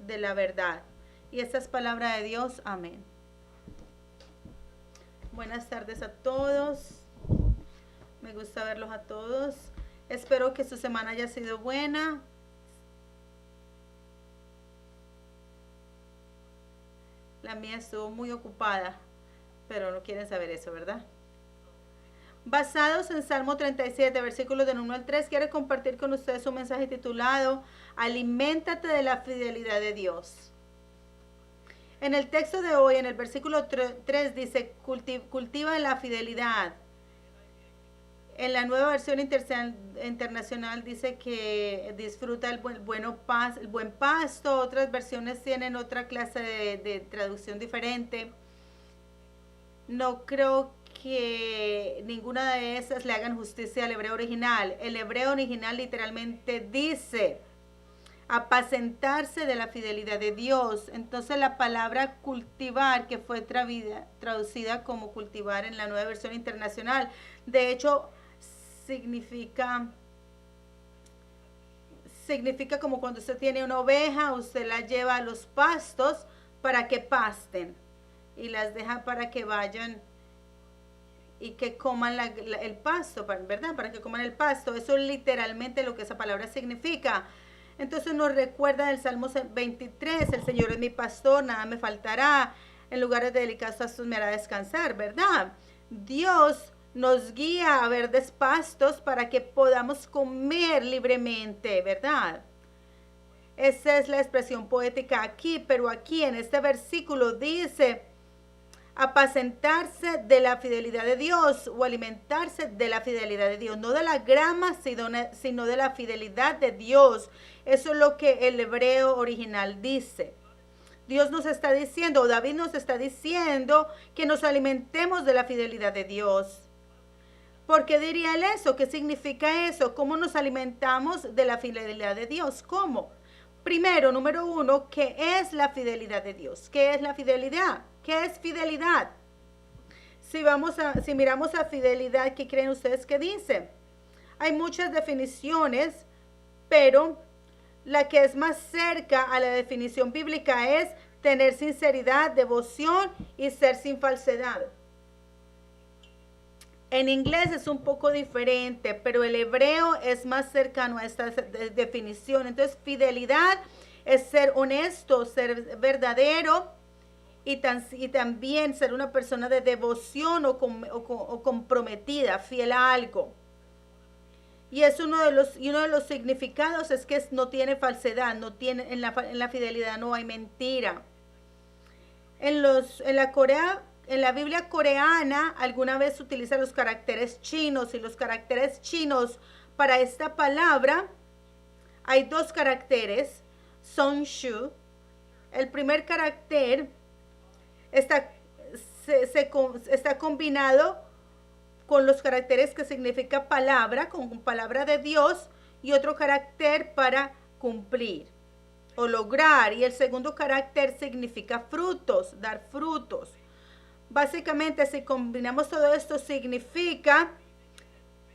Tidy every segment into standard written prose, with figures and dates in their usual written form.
de la verdad. Y esta es palabra de Dios. Amén. Buenas tardes a todos. Me gusta verlos a todos. Espero que su semana haya sido buena. La mía estuvo muy ocupada, pero no quieren saber eso, ¿verdad? Basados en Salmo 37, versículos del 1 al 3, quiero compartir con ustedes un mensaje titulado Aliméntate de la fidelidad de Dios. En el texto de hoy, en el versículo 3, dice, cultiva la fidelidad. En la nueva versión internacional dice que disfruta el buen pasto. Otras versiones tienen otra clase de traducción diferente. No creo que ninguna de esas le hagan justicia al hebreo original. El hebreo original literalmente dice apacentarse de la fidelidad de Dios. Entonces la palabra cultivar, que fue traducida como cultivar en la nueva versión internacional, de hecho significa como cuando usted tiene una oveja, usted la lleva a los pastos para que pasten y las deja para que vayan y que coman el pasto, ¿verdad? Para que coman el pasto. Eso es literalmente lo que esa palabra significa. Entonces nos recuerda del Salmo 23, el Señor es mi pastor, nada me faltará, en lugares de delicados pastos me hará descansar, ¿verdad? Dios nos guía a verdes pastos para que podamos comer libremente, ¿verdad? Esa es la expresión poética aquí, pero aquí en este versículo dice apacentarse de la fidelidad de Dios o alimentarse de la fidelidad de Dios, no de la grama, sino de la fidelidad de Dios. Eso es lo que el hebreo original dice. Dios nos está diciendo, o David nos está diciendo, que nos alimentemos de la fidelidad de Dios. ¿Por qué diría él eso? ¿Qué significa eso? ¿Cómo nos alimentamos de la fidelidad de Dios? ¿Cómo? Primero, número uno, ¿qué es la fidelidad de Dios? ¿Qué es la fidelidad? ¿Qué es fidelidad? Si miramos a fidelidad, ¿qué creen ustedes que dice? Hay muchas definiciones, pero la que es más cerca a la definición bíblica es tener sinceridad, devoción y ser sin falsedad. En inglés es un poco diferente, pero el hebreo es más cercano a esta definición. Entonces, fidelidad es ser honesto, ser verdadero y también ser una persona de devoción o comprometida, fiel a algo. Y es uno de los significados es que no tiene falsedad, no tiene, en la fidelidad no hay mentira. En la Biblia coreana alguna vez utiliza los caracteres chinos, y los caracteres chinos para esta palabra hay dos caracteres, Sonshu. El primer carácter está combinado con los caracteres que significa palabra, con palabra de Dios, y otro carácter para cumplir o lograr, y el segundo carácter significa frutos, dar frutos. Básicamente, si combinamos todo esto, significa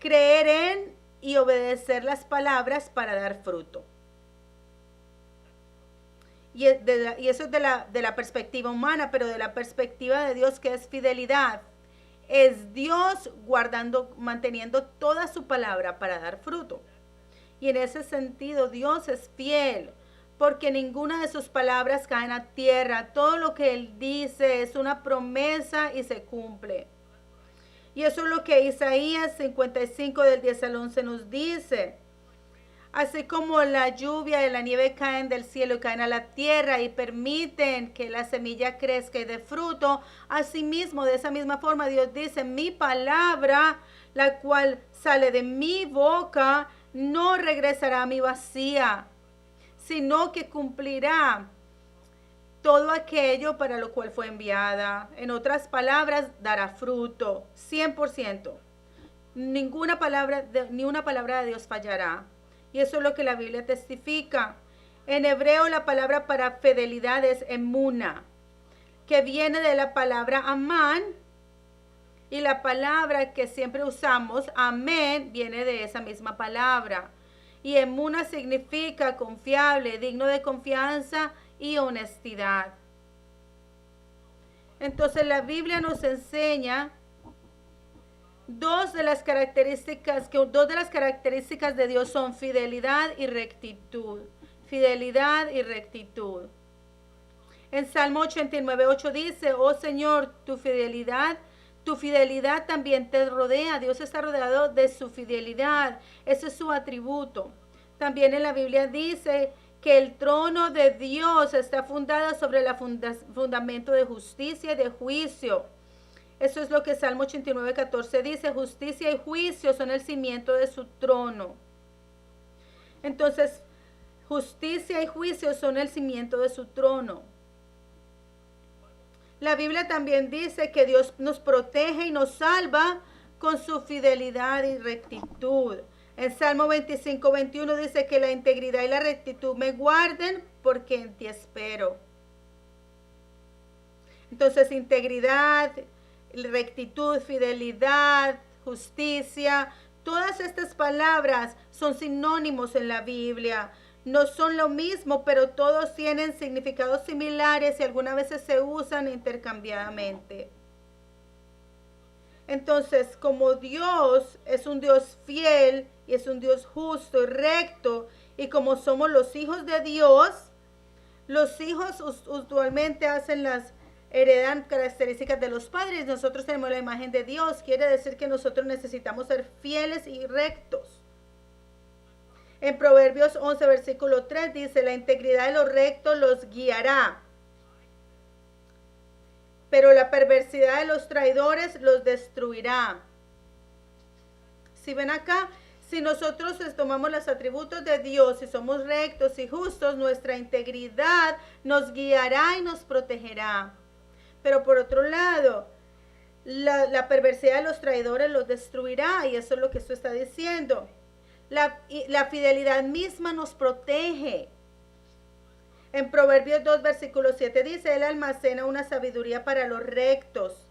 creer en y obedecer las palabras para dar fruto. Y eso es de la perspectiva humana, pero de la perspectiva de Dios, que es fidelidad, es Dios manteniendo toda su palabra para dar fruto. Y en ese sentido Dios es fiel, porque ninguna de sus palabras caen a tierra. Todo lo que Él dice es una promesa y se cumple. Y eso es lo que Isaías 55 del 10 al 11 nos dice. Así como la lluvia y la nieve caen del cielo y caen a la tierra y permiten que la semilla crezca y dé fruto, asimismo, de esa misma forma, Dios dice, mi palabra, la cual sale de mi boca, no regresará a mi vacía, sino que cumplirá todo aquello para lo cual fue enviada. En otras palabras, dará fruto, 100%. Ni una palabra de Dios fallará. Y eso es lo que la Biblia testifica. En hebreo la palabra para fidelidad es emuna, que viene de la palabra amán, y la palabra que siempre usamos, amén, viene de esa misma palabra. Y emuna significa confiable, digno de confianza y honestidad. Entonces la Biblia nos enseña dos de las características de Dios son fidelidad y rectitud. Fidelidad y rectitud. En Salmo 89:8 dice, oh Señor, tu fidelidad también te rodea. Dios está rodeado de su fidelidad. Ese es su atributo. También en la Biblia dice que el trono de Dios está fundado sobre el fundamento de justicia y de juicio. Eso es lo que Salmo 89:14 dice. Justicia y juicio son el cimiento de su trono. Entonces, justicia y juicio son el cimiento de su trono. La Biblia también dice que Dios nos protege y nos salva con su fidelidad y rectitud. En Salmo 25:21 dice que la integridad y la rectitud me guarden porque en ti espero. Entonces, integridad, rectitud, fidelidad, justicia, todas estas palabras son sinónimos en la Biblia. No son lo mismo, pero todos tienen significados similares y algunas veces se usan intercambiadamente. Entonces, como Dios es un Dios fiel y es un Dios justo y recto, y como somos los hijos de Dios, los hijos usualmente heredan características de los padres. Nosotros tenemos la imagen de Dios. Quiere decir que nosotros necesitamos ser fieles y rectos. En Proverbios 11, versículo 3 dice, la integridad de los rectos los guiará, pero la perversidad de los traidores los destruirá. Si ven acá, si nosotros tomamos los atributos de Dios y somos rectos y justos, nuestra integridad nos guiará y nos protegerá. Pero por otro lado, la perversidad de los traidores los destruirá, y eso es lo que esto está diciendo. La fidelidad misma nos protege. En Proverbios 2, versículo 7 dice, Él almacena una sabiduría para los rectos.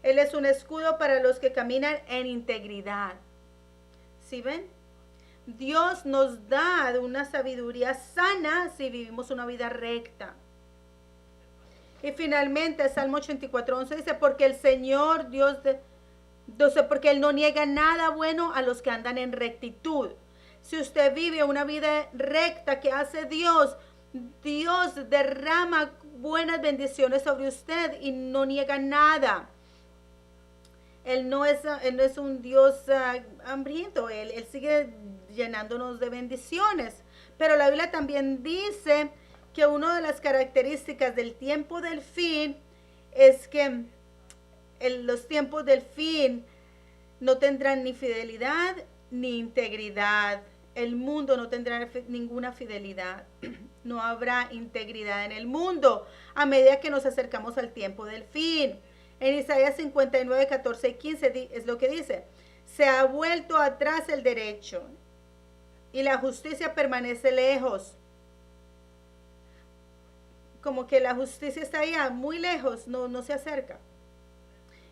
Él es un escudo para los que caminan en integridad. ¿Sí ven? Dios nos da una sabiduría sana si vivimos una vida recta. Y finalmente, Salmo 84:11 dice, porque el Señor Dios porque Él no niega nada bueno a los que andan en rectitud. Si usted vive una vida recta que hace Dios, Dios derrama buenas bendiciones sobre usted y no niega nada. Él no es un Dios hambriento, Él sigue llenándonos de bendiciones. Pero la Biblia también dice que una de las características del tiempo del fin es que los tiempos del fin no tendrán ni fidelidad ni integridad. El mundo no tendrá ninguna fidelidad. No habrá integridad en el mundo a medida que nos acercamos al tiempo del fin. En Isaías 59, 14 y 15 es lo que dice. Se ha vuelto atrás el derecho y la justicia permanece lejos. Como que la justicia está allá, muy lejos, no se acerca.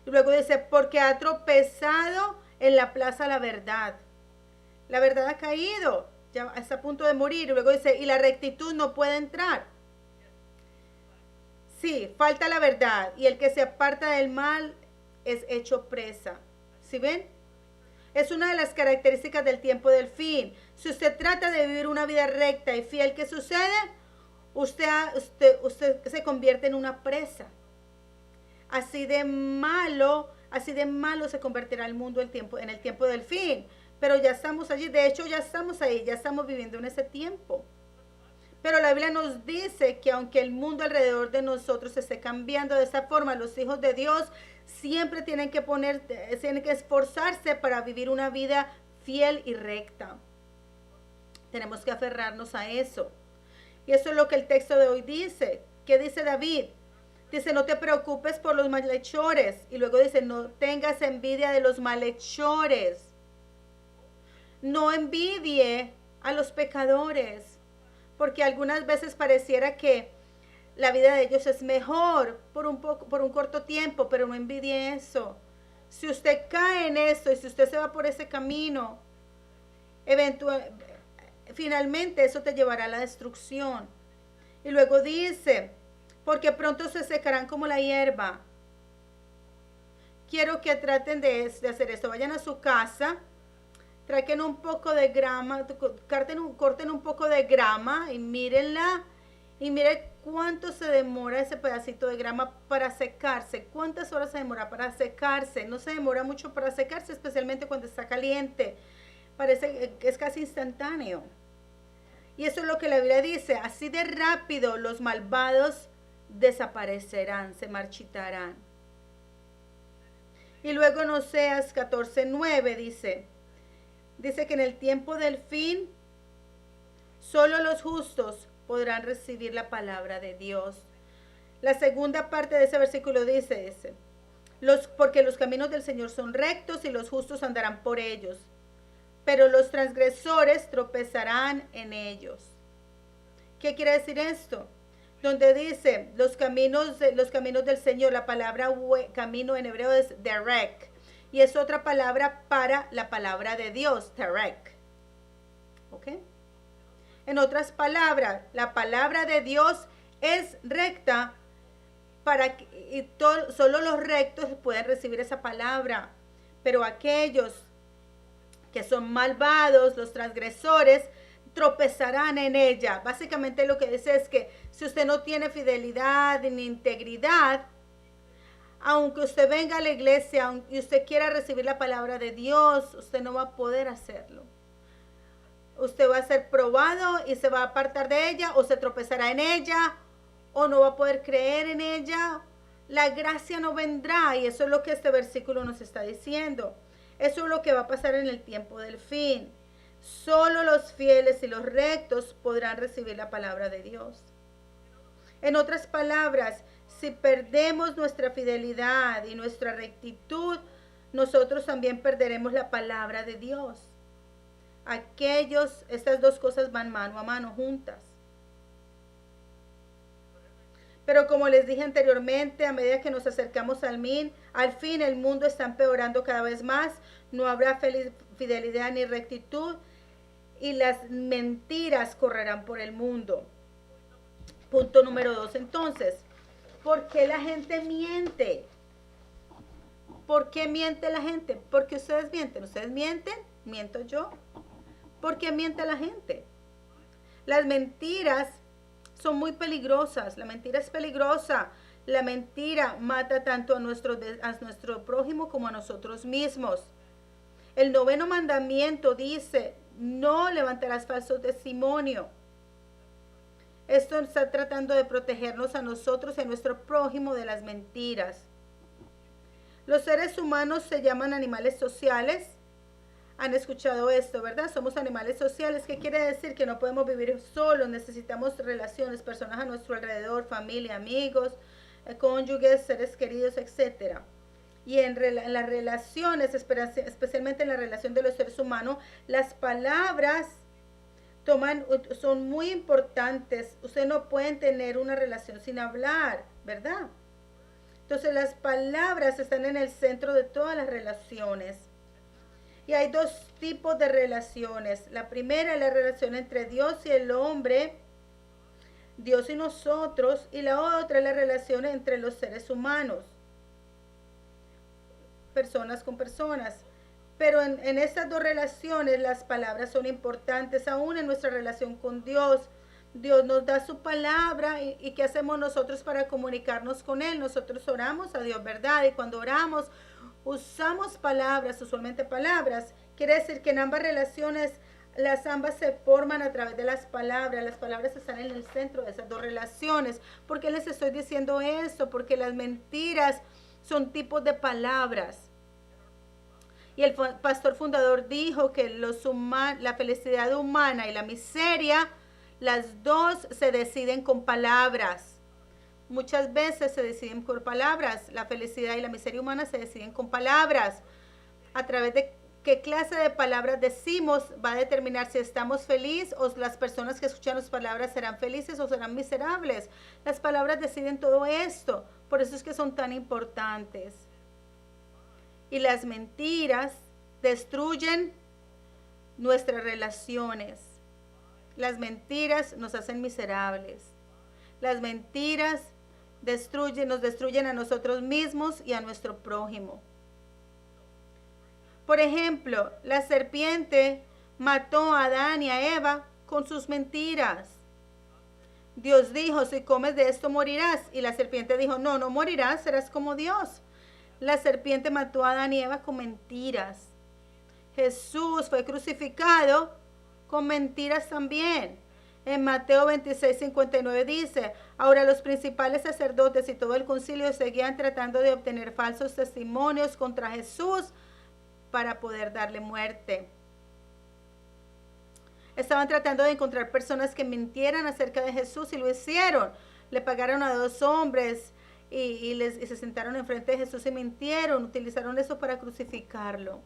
Y luego dice, porque ha tropezado en la plaza la verdad. La verdad ha caído, ya está a punto de morir. Y luego dice, y la rectitud no puede entrar. Sí, falta la verdad. Y el que se aparta del mal es hecho presa. ¿Sí ven? Es una de las características del tiempo del fin. Si usted trata de vivir una vida recta y fiel, ¿qué sucede? Usted se convierte en una presa. Así de malo se convertirá el mundo en el tiempo del fin. Pero ya estamos allí, de hecho ya estamos ahí, ya estamos viviendo en ese tiempo. Pero la Biblia nos dice que aunque el mundo alrededor de nosotros se esté cambiando de esta forma, los hijos de Dios siempre tienen que esforzarse para vivir una vida fiel y recta. Tenemos que aferrarnos a eso. Y eso es lo que el texto de hoy dice. ¿Qué dice David? Dice, no te preocupes por los malhechores. Y luego dice, no tengas envidia de los malhechores. No envidie a los pecadores. Porque algunas veces pareciera que la vida de ellos es mejor por un corto tiempo, pero no envidie eso. Si usted cae en eso y si usted se va por ese camino Finalmente eso te llevará a la destrucción. Y luego dice, porque pronto se secarán como la hierba. Quiero que traten de hacer esto. Vayan a su casa, traigan un poco de grama, corten un poco de grama y mírenla. Y miren cuánto se demora ese pedacito de grama para secarse. ¿Cuántas horas se demora para secarse? No se demora mucho para secarse, especialmente cuando está caliente. Parece que es casi instantáneo. Y eso es lo que la Biblia dice. Así de rápido los malvados desaparecerán, se marchitarán. Y luego en Oseas 14:9 dice que en el tiempo del fin solo los justos podrán recibir la palabra de Dios. La segunda parte de ese versículo dice porque los caminos del Señor son rectos y los justos andarán por ellos, pero los transgresores tropezarán en ellos. ¿Qué quiere decir esto? Donde dice los caminos del Señor, la palabra camino en hebreo es derek, y es otra palabra para la palabra de Dios, terek. ¿Ok? En otras palabras, la palabra de Dios es recta y solo los rectos pueden recibir esa palabra, pero aquellos que son malvados, los transgresores, tropezarán en ella. Básicamente lo que dice es que si usted no tiene fidelidad ni integridad, aunque usted venga a la iglesia y usted quiera recibir la palabra de Dios, usted no va a poder hacerlo. Usted va a ser probado y se va a apartar de ella, o se tropezará en ella, o no va a poder creer en ella. La gracia no vendrá, y eso es lo que este versículo nos está diciendo. Eso es lo que va a pasar en el tiempo del fin. Solo los fieles y los rectos podrán recibir la palabra de Dios. En otras palabras, si perdemos nuestra fidelidad y nuestra rectitud, nosotros también perderemos la palabra de Dios. Estas dos cosas van mano a mano, juntas. Pero como les dije anteriormente, a medida que nos acercamos al fin el mundo está empeorando cada vez más. No habrá fidelidad ni rectitud, y las mentiras correrán por el mundo. Punto número 2. Entonces, ¿por qué la gente miente? ¿Por qué miente la gente? Porque ustedes mienten. ¿Ustedes mienten? ¿Miento yo? ¿Por qué miente la gente? Las mentiras son muy peligrosas. La mentira es peligrosa. La mentira mata tanto a nuestro prójimo como a nosotros mismos. El 9º mandamiento dice: no levantarás falso testimonio. Esto está tratando de protegernos a nosotros y a nuestro prójimo de las mentiras. Los seres humanos se llaman animales sociales. Han escuchado esto, ¿verdad? Somos animales sociales. ¿Qué quiere decir? Que no podemos vivir solos. Necesitamos relaciones, personas a nuestro alrededor, familia, amigos, cónyuges, seres queridos, etc. Y en las relaciones, especialmente en la relación de los seres humanos, las palabras son muy importantes. Ustedes no pueden tener una relación sin hablar, ¿verdad? Entonces las palabras están en el centro de todas las relaciones. Y hay dos tipos de relaciones. La primera es la relación entre Dios y el hombre, Dios y nosotros, y la otra es la relación entre los seres humanos, personas con personas. Pero en estas dos relaciones las palabras son importantes. Aún en nuestra relación con Dios, Dios nos da su palabra. ¿Y qué hacemos nosotros para comunicarnos con Él? Nosotros oramos a Dios, ¿verdad? Y cuando oramos, usamos palabras, usualmente palabras. Quiere decir que en ambas relaciones, ambas se forman a través de las palabras. Las palabras están en el centro de esas dos relaciones. ¿Por qué les estoy diciendo esto? Porque las mentiras son tipos de palabras. Y el pastor fundador dijo que la felicidad humana y la miseria, las dos se deciden con palabras. Muchas veces se deciden por palabras. La felicidad y la miseria humana se deciden con palabras. A través de qué clase de palabras decimos va a determinar si estamos felices, o las personas que escuchan las palabras serán felices o serán miserables. Las palabras deciden todo esto. Por eso es que son tan importantes. Y las mentiras destruyen nuestras relaciones. Las mentiras nos hacen miserables. Las mentiras nos destruyen a nosotros mismos y a nuestro prójimo. Por ejemplo, la serpiente mató a Adán y a Eva con sus mentiras. Dios dijo, si comes de esto morirás. Y la serpiente dijo, no, no morirás, serás como Dios. La serpiente mató a Adán y Eva con mentiras. Jesús fue crucificado con mentiras también. En Mateo 26:59 dice, ahora los principales sacerdotes y todo el concilio seguían tratando de obtener falsos testimonios contra Jesús para poder darle muerte. Estaban tratando de encontrar personas que mintieran acerca de Jesús y lo hicieron. Le pagaron a 2 hombres y se sentaron enfrente de Jesús y mintieron. Utilizaron eso para crucificarlo.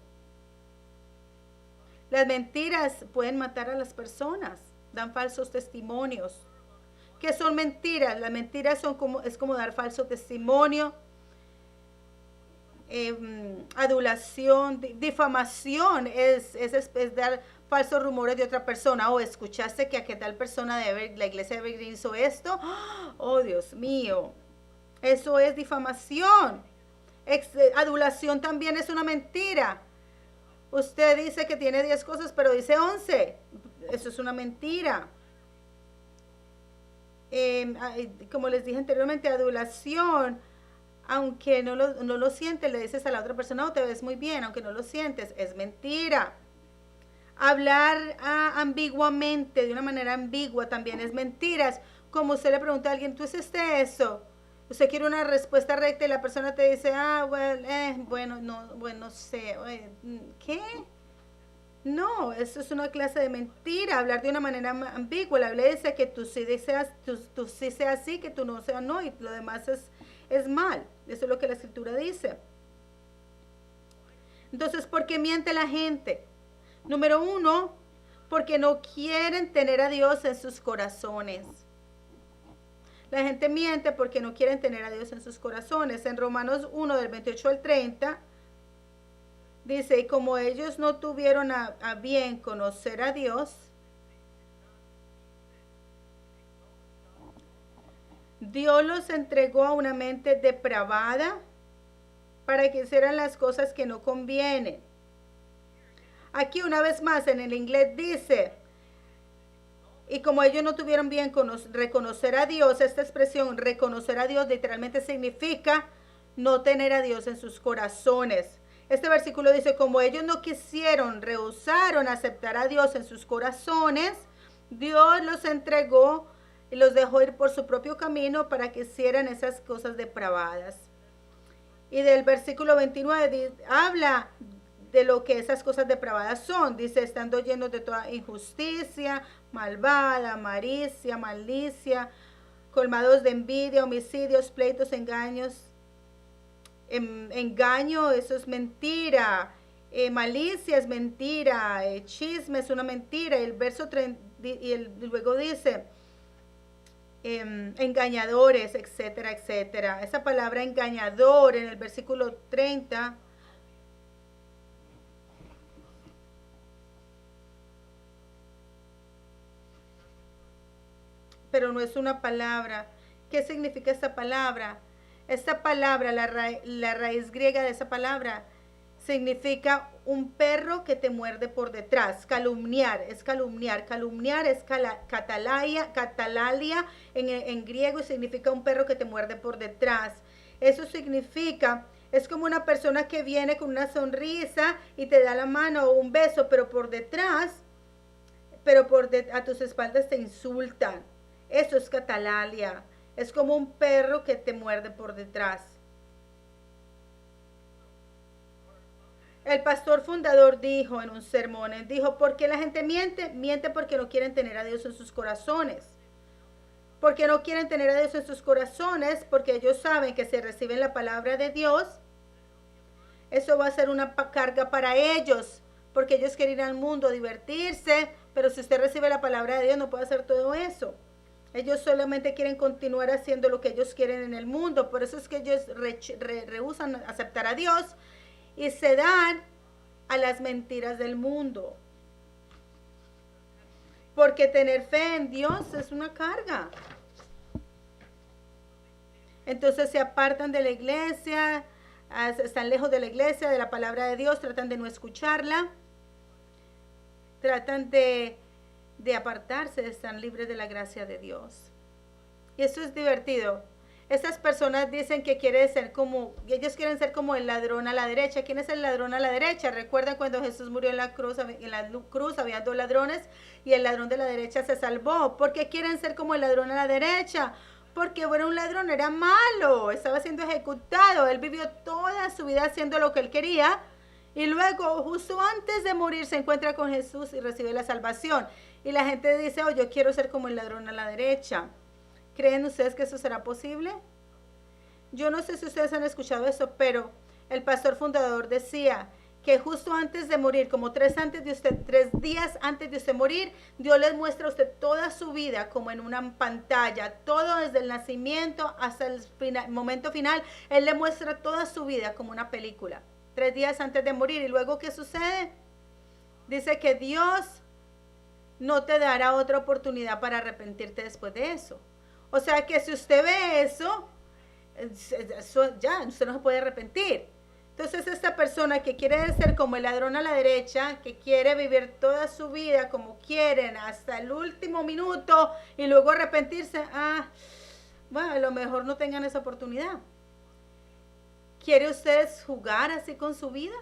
Las mentiras pueden matar a las personas. Dan falsos testimonios. ¿Qué son mentiras? Las mentiras es como dar falso testimonio. Adulación, difamación es dar falsos rumores de otra persona. O escuchaste que a qué tal persona de la iglesia de hizo esto. Oh, Dios mío. Eso es difamación. Adulación también es una mentira. Usted dice que tiene 10 cosas, pero dice 11. Eso es una mentira. Como les dije anteriormente, adulación, aunque no lo sientes, le dices a la otra persona, oh, te ves muy bien, aunque no lo sientes, es mentira. Hablar ambiguamente, de una manera ambigua, también es mentiras. Como usted le pregunta a alguien, ¿tú hiciste eso? Usted quiere una respuesta recta y la persona te dice, bueno, no sé, ¿qué? No, eso es una clase de mentira, hablar de una manera ambigua. La Biblia dice que tú sí deseas, tú sí seas sí, que tú no seas no, y lo demás es mal. Eso es lo que la Escritura dice. Entonces, ¿por qué miente la gente? Número 1, porque no quieren tener a Dios en sus corazones. La gente miente porque no quieren tener a Dios en sus corazones. En Romanos 1, del 28 al 30, dice, y como ellos no tuvieron a bien conocer a Dios, Dios los entregó a una mente depravada para que hicieran las cosas que no convienen. Aquí una vez más en el inglés dice, y como ellos no tuvieron bien reconocer a Dios, esta expresión reconocer a Dios literalmente significa no tener a Dios en sus corazones. Este versículo dice, como ellos no quisieron, rehusaron aceptar a Dios en sus corazones, Dios los entregó y los dejó ir por su propio camino para que hicieran esas cosas depravadas. Y del versículo 29 habla de lo que esas cosas depravadas son. Dice, estando llenos de toda injusticia, malvada, malicia, colmados de envidia, homicidios, pleitos, engaños. Engaño, eso es mentira. Malicia es mentira. Chisme es una mentira. El verso 30, luego dice, engañadores, etcétera, etcétera. Esa palabra engañador en el versículo 30 pero no es una palabra. ¿Qué significa esta palabra? Esta palabra, la raíz griega de esa palabra, significa un perro que te muerde por detrás. Calumniar es calumniar. Calumniar es catalalia en griego y significa un perro que te muerde por detrás. Eso significa, es como una persona que viene con una sonrisa y te da la mano o un beso, pero por detrás, a tus espaldas te insultan. Eso es catalalia. Es como un perro que te muerde por detrás. El pastor fundador dijo en un sermón, dijo, ¿por qué la gente miente? Miente porque no quieren tener a Dios en sus corazones. Porque no quieren tener a Dios en sus corazones, porque ellos saben que si reciben la palabra de Dios, eso va a ser una carga para ellos, porque ellos quieren ir al mundo a divertirse, pero si usted recibe la palabra de Dios no puede hacer todo eso. Ellos solamente quieren continuar haciendo lo que ellos quieren en el mundo. Por eso es que ellos rehusan aceptar a Dios y se dan a las mentiras del mundo. porque tener fe en Dios es una carga. Entonces se apartan de la iglesia, están lejos de la iglesia, de la palabra de Dios, tratan de no escucharla, tratan de apartarse, de estar libres de la gracia de Dios. Y eso es divertido. Estas personas dicen que ellos quieren ser como el ladrón a la derecha. ¿Quién es el ladrón a la derecha? Recuerdan cuando Jesús murió en la cruz había dos ladrones y el ladrón de la derecha se salvó. ¿Por qué quieren ser como el ladrón a la derecha? Porque bueno, un ladrón era malo, estaba siendo ejecutado, él vivió toda su vida haciendo lo que él quería y luego justo antes de morir se encuentra con Jesús y recibe la salvación. Y la gente dice, oh, yo quiero ser como el ladrón a la derecha. ¿Creen ustedes que eso será posible? Yo no sé si ustedes han escuchado eso, pero el pastor fundador decía que justo antes de morir, como 3 días antes de usted morir, Dios les muestra a usted toda su vida como en una pantalla, todo desde el nacimiento hasta el momento final. Él le muestra toda su vida como una película, 3 días antes de morir. ¿Y luego qué sucede? Dice que Dios no te dará otra oportunidad para arrepentirte después de eso. O sea que si usted ve eso ya, usted no se puede arrepentir. Entonces esta persona que quiere ser como el ladrón a la derecha, que quiere vivir toda su vida como quieren hasta el último minuto y luego arrepentirse, bueno, a lo mejor no tengan esa oportunidad. ¿Quiere ustedes jugar así con su vida?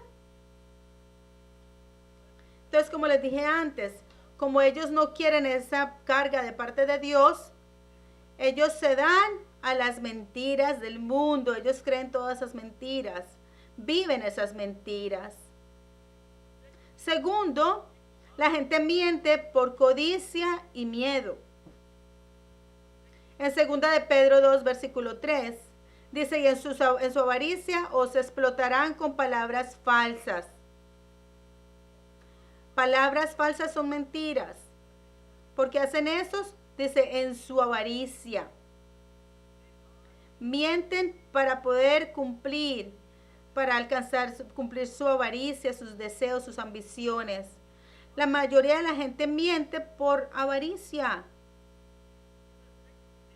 Entonces, como les dije antes, como ellos no quieren esa carga de parte de Dios, ellos se dan a las mentiras del mundo. Ellos creen todas esas mentiras. Viven esas mentiras. Segundo, la gente miente por codicia y miedo. En 2 de Pedro 2, versículo 3, dice, y en su avaricia os explotarán con palabras falsas. Palabras falsas son mentiras. ¿Por qué hacen eso? Dice, en su avaricia. Mienten para poder cumplir, para cumplir su avaricia, sus deseos, sus ambiciones. La mayoría de la gente miente por avaricia,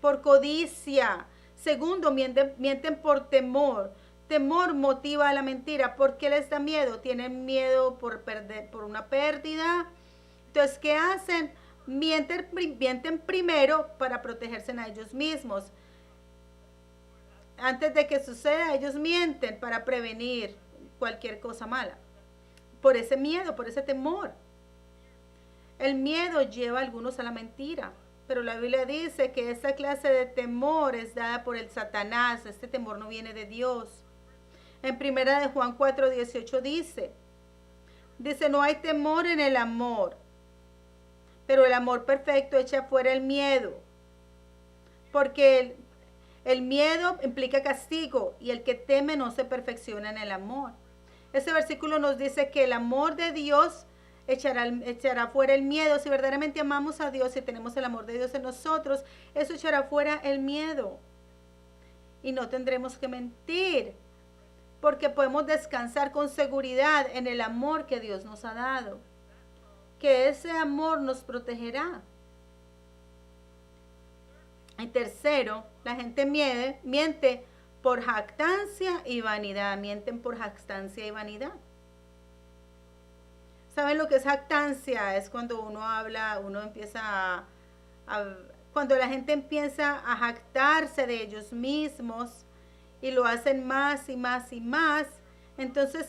por codicia. Segundo, mienten por temor. Temor motiva a la mentira. ¿Por qué les da miedo? Tienen miedo por una pérdida. Entonces, ¿qué hacen? Mienten primero para protegerse a ellos mismos. Antes de que suceda, ellos mienten para prevenir cualquier cosa mala. Por ese miedo, por ese temor. El miedo lleva a algunos a la mentira. Pero la Biblia dice que esta clase de temor es dada por el Satanás. Este temor no viene de Dios. En 1 de Juan 4:18 dice, no hay temor en el amor, pero el amor perfecto echa fuera el miedo, porque el miedo implica castigo y el que teme no se perfecciona en el amor. Ese versículo nos dice que el amor de Dios echará fuera el miedo. Si verdaderamente amamos a Dios y tenemos el amor de Dios en nosotros, eso echará fuera el miedo. Y no tendremos que mentir, porque podemos descansar con seguridad en el amor que Dios nos ha dado. Que ese amor nos protegerá. Y tercero, la gente miente por jactancia y vanidad. Mienten por jactancia y vanidad. ¿Saben lo que es jactancia? Es cuando uno empieza cuando la gente empieza a jactarse de ellos mismos y lo hacen más y más y más. Entonces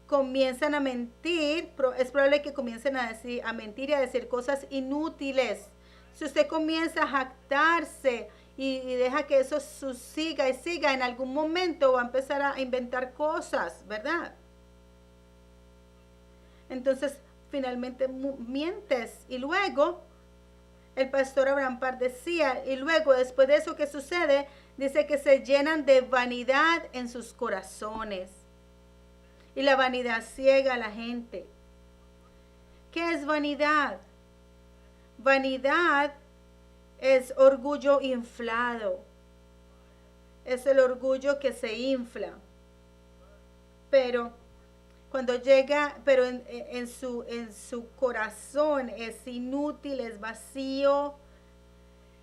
comienzan a mentir. Es probable que comiencen a mentir y a decir cosas inútiles. Si usted comienza a jactarse y deja que eso siga y siga, en algún momento va a empezar a inventar cosas, ¿verdad? Entonces, finalmente mientes. Y luego, el pastor Abraham Parr decía, y luego, después de eso que sucede, dice que se llenan de vanidad en sus corazones. Y la vanidad ciega a la gente. ¿Qué es vanidad? Vanidad es orgullo inflado. Es el orgullo que se infla. Pero Cuando llega, pero en su corazón es inútil, es vacío,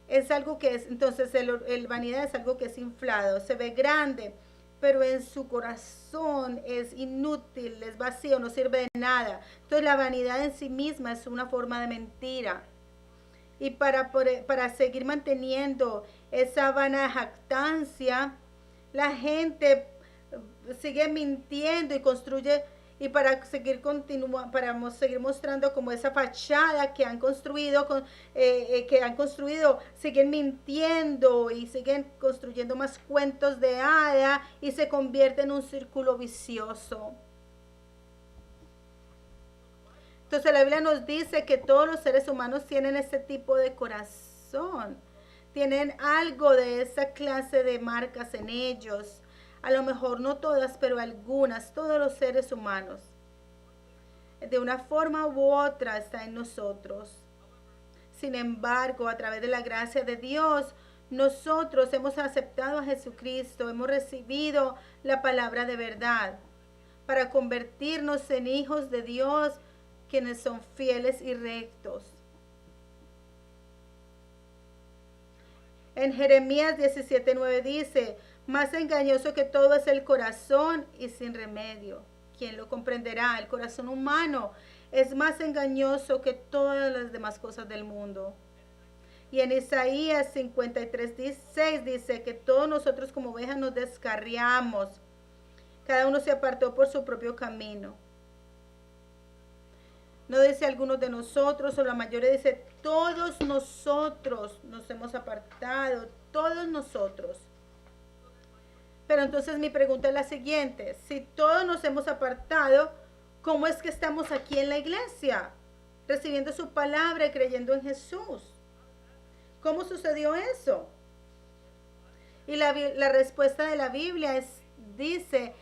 es algo que es, entonces el vanidad es algo que es inflado, se ve grande, pero en su corazón es inútil, es vacío, no sirve de nada. Entonces la vanidad en sí misma es una forma de mentira. Y para seguir manteniendo esa vana jactancia, la gente sigue mintiendo y construye, y para seguir mostrando como esa fachada que han construido, siguen mintiendo y siguen construyendo más cuentos de hada y se convierte en un círculo vicioso. Entonces la Biblia nos dice que todos los seres humanos tienen ese tipo de corazón, tienen algo de esa clase de marcas en ellos. A lo mejor no todas, pero algunas, todos los seres humanos. De una forma u otra está en nosotros. Sin embargo, a través de la gracia de Dios, nosotros hemos aceptado a Jesucristo, hemos recibido la palabra de verdad para convertirnos en hijos de Dios, quienes son fieles y rectos. En Jeremías 17:9 dice: más engañoso que todo es el corazón y sin remedio. ¿Quién lo comprenderá? El corazón humano es más engañoso que todas las demás cosas del mundo. Y en Isaías 53:6 dice que todos nosotros como ovejas nos descarriamos. Cada uno se apartó por su propio camino. No dice algunos de nosotros, o la mayoría dice todos nosotros nos hemos apartado, todos nosotros. Pero entonces mi pregunta es la siguiente: si todos nos hemos apartado, ¿cómo es que estamos aquí en la iglesia? Recibiendo su palabra y creyendo en Jesús. ¿Cómo sucedió eso? Y la respuesta de la Biblia dice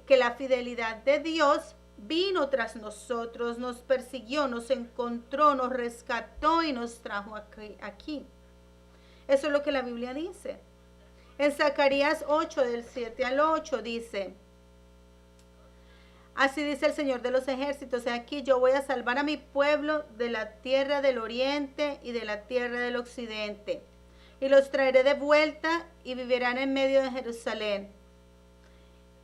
que la fidelidad de Dios vino tras nosotros, nos persiguió, nos encontró, nos rescató y nos trajo aquí. Eso es lo que la Biblia dice. En Zacarías 8, del 7 al 8 dice: así dice el Señor de los ejércitos: aquí yo voy a salvar a mi pueblo de la tierra del oriente y de la tierra del occidente, y los traeré de vuelta y vivirán en medio de Jerusalén.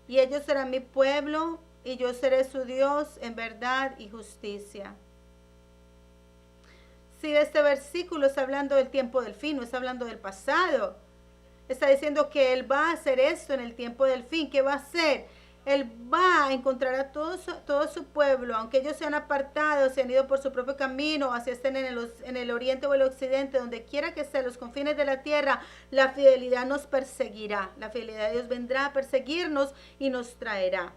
Y ellos serán mi pueblo y yo seré su Dios en verdad y justicia. Si este versículo está hablando del tiempo del fin, no está hablando del pasado. Está diciendo que Él va a hacer esto en el tiempo del fin. ¿Qué va a hacer? Él va a encontrar a todo su pueblo, aunque ellos se han apartado, se han ido por su propio camino, así estén en el oriente o el occidente, donde quiera que sea, los confines de la tierra, la fidelidad nos perseguirá. La fidelidad de Dios vendrá a perseguirnos y nos traerá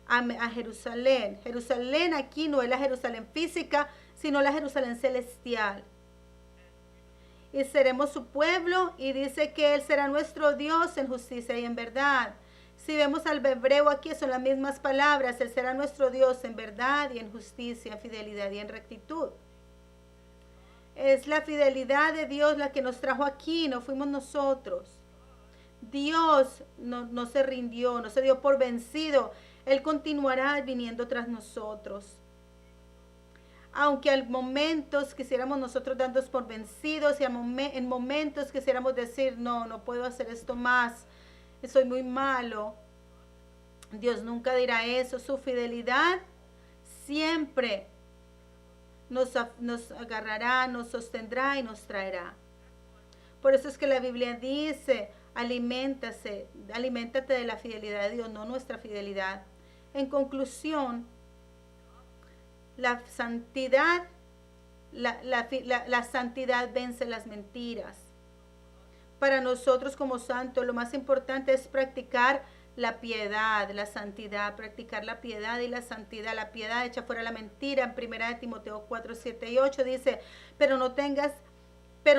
a Jerusalén. Jerusalén aquí no es la Jerusalén física, sino la Jerusalén celestial. Y seremos su pueblo, y dice que Él será nuestro Dios en justicia y en verdad. Si vemos al hebreo aquí, son las mismas palabras: Él será nuestro Dios en verdad y en justicia, en fidelidad y en rectitud. Es la fidelidad de Dios la que nos trajo aquí, no fuimos nosotros. Dios no se rindió, no se dio por vencido. Él continuará viniendo tras nosotros. Aunque en momentos quisiéramos nosotros darnos por vencidos, y en momentos quisiéramos decir: no puedo hacer esto más, soy muy malo, Dios nunca dirá eso. Su fidelidad siempre nos agarrará, nos sostendrá y nos traerá. Por eso es que la Biblia dice: aliméntate de la fidelidad de Dios, no nuestra fidelidad. En conclusión, la santidad vence las mentiras. Para nosotros como santos, lo más importante es practicar la piedad, la santidad, practicar la piedad y la santidad. La piedad echa fuera la mentira. En 1 Timoteo 4, 7 y 8 dice: pero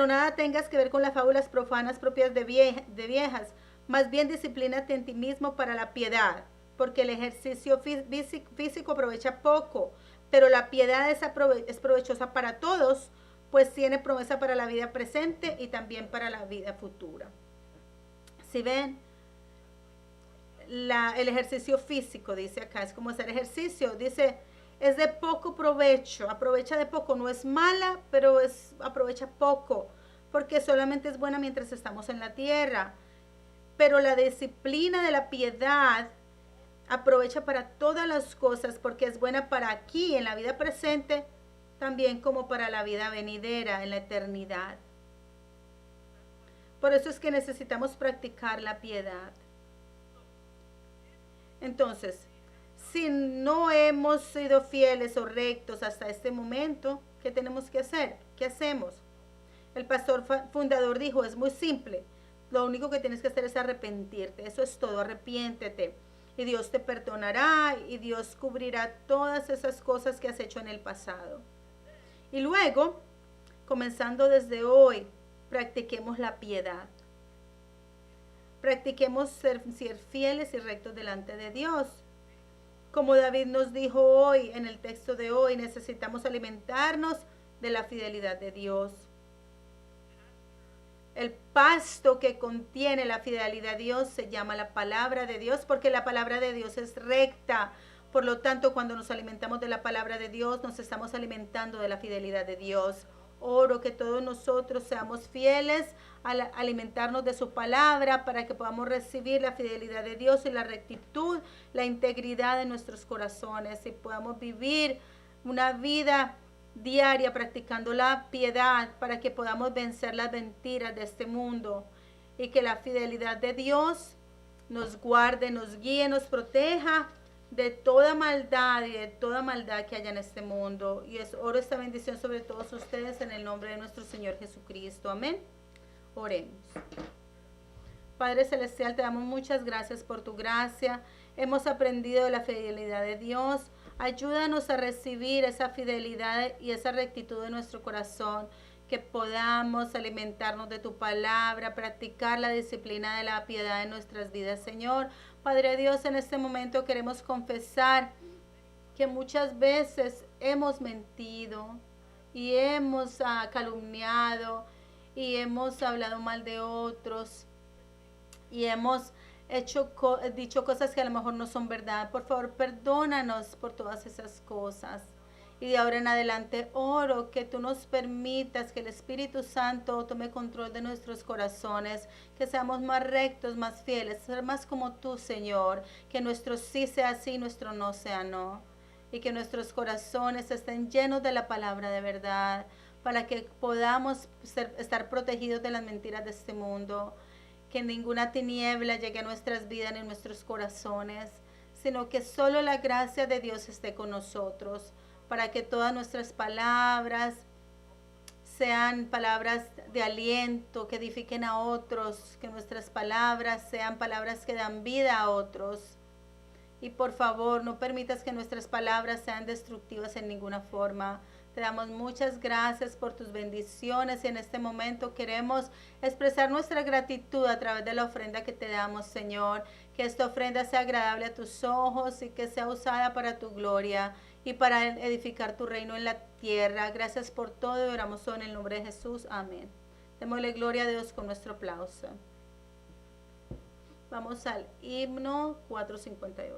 nada tengas que ver con las fábulas profanas propias de viejas. Más bien disciplínate en ti mismo para la piedad, porque el ejercicio físico aprovecha poco, pero la piedad es provechosa para todos, pues tiene promesa para la vida presente y también para la vida futura. Si ven, el ejercicio físico, dice acá, es como hacer ejercicio. Dice, es de poco provecho, aprovecha de poco, no es mala, pero aprovecha poco, porque solamente es buena mientras estamos en la tierra. Pero la disciplina de la piedad aprovecha para todas las cosas, porque es buena para aquí, en la vida presente, también como para la vida venidera, en la eternidad. Por eso es que necesitamos practicar la piedad. Entonces, si no hemos sido fieles o rectos hasta este momento, ¿qué tenemos que hacer? ¿Qué hacemos? El pastor fundador dijo, es muy simple. Lo único que tienes que hacer es arrepentirte. Eso es todo, arrepiéntete. Y Dios te perdonará y Dios cubrirá todas esas cosas que has hecho en el pasado. Y luego, comenzando desde hoy, practiquemos la piedad. Practiquemos ser fieles y rectos delante de Dios. Como David nos dijo hoy, en el texto de hoy, necesitamos alimentarnos de la fidelidad de Dios. El pasto que contiene la fidelidad de Dios se llama la palabra de Dios, porque la palabra de Dios es recta. Por lo tanto, cuando nos alimentamos de la palabra de Dios, nos estamos alimentando de la fidelidad de Dios. Oro que todos nosotros seamos fieles al alimentarnos de su palabra para que podamos recibir la fidelidad de Dios y la rectitud, la integridad de nuestros corazones y podamos vivir una vida diaria practicando la piedad para que podamos vencer las mentiras de este mundo y que la fidelidad de Dios nos guarde, nos guíe, nos proteja de toda maldad y de toda maldad que haya en este mundo. Y oro esta bendición sobre todos ustedes en el nombre de nuestro Señor Jesucristo. Amén. Oremos. Padre Celestial, te damos muchas gracias por tu gracia. Hemos aprendido de la fidelidad de Dios. Ayúdanos a recibir esa fidelidad y esa rectitud de nuestro corazón, que podamos alimentarnos de tu palabra, practicar la disciplina de la piedad en nuestras vidas, Señor. Padre Dios, en este momento queremos confesar que muchas veces hemos mentido y hemos calumniado y hemos hablado mal de otros y hemos dicho cosas que a lo mejor no son verdad. Por favor, perdónanos por todas esas cosas. Y de ahora en adelante oro que tú nos permitas que el Espíritu Santo tome control de nuestros corazones, que seamos más rectos, más fieles, ser más como tú, Señor, que nuestro sí sea sí, nuestro no sea no, y que nuestros corazones estén llenos de la palabra de verdad, para que podamos estar protegidos de las mentiras de este mundo, que ninguna tiniebla llegue a nuestras vidas ni a nuestros corazones, sino que solo la gracia de Dios esté con nosotros, para que todas nuestras palabras sean palabras de aliento, que edifiquen a otros, que nuestras palabras sean palabras que dan vida a otros. Y por favor, no permitas que nuestras palabras sean destructivas en ninguna forma. Te damos muchas gracias por tus bendiciones y en este momento queremos expresar nuestra gratitud a través de la ofrenda que te damos, Señor. Que esta ofrenda sea agradable a tus ojos y que sea usada para tu gloria y para edificar tu reino en la tierra. Gracias por todo y oramos en el nombre de Jesús. Amén. Démosle gloria a Dios con nuestro aplauso. Vamos al himno 458.